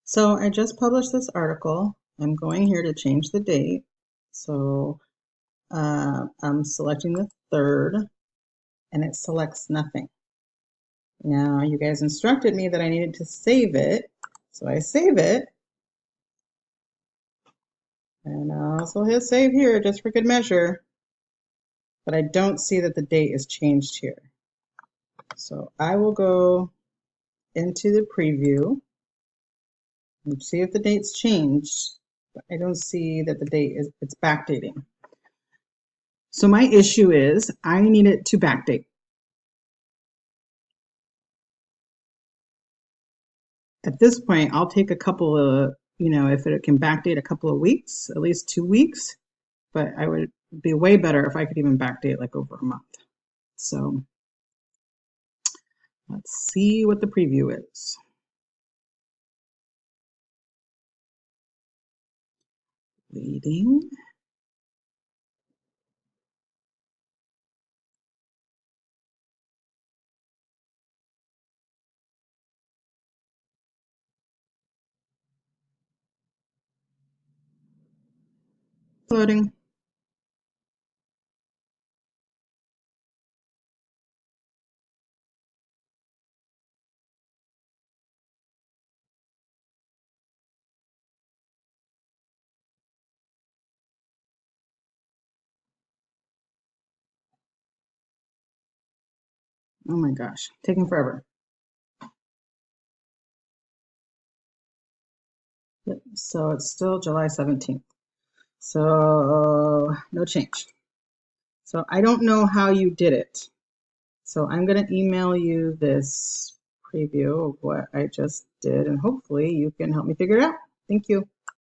So I just published this article. I'm going here to change the date. So I'm selecting the 3rd and it selects nothing. Now you guys instructed me that I needed to save it. So I save it. And I also hit save here just for good measure. But I don't see that the date is changed here. So I will go into the preview and see if the date's changed. But I don't see that the date it's backdating. So my issue is I need it to backdate. At this point, I'll take a couple of, if it can backdate a couple of weeks, at least 2 weeks, but I would be way better if I could even backdate like over a month. So let's see what the preview is. Waiting. Loading. Oh my gosh, taking forever. Yep, so it's still July 17th. So no change. So I don't know how you did it. So I'm going to email you this preview of what I just did, and hopefully you can help me figure it out. Thank you.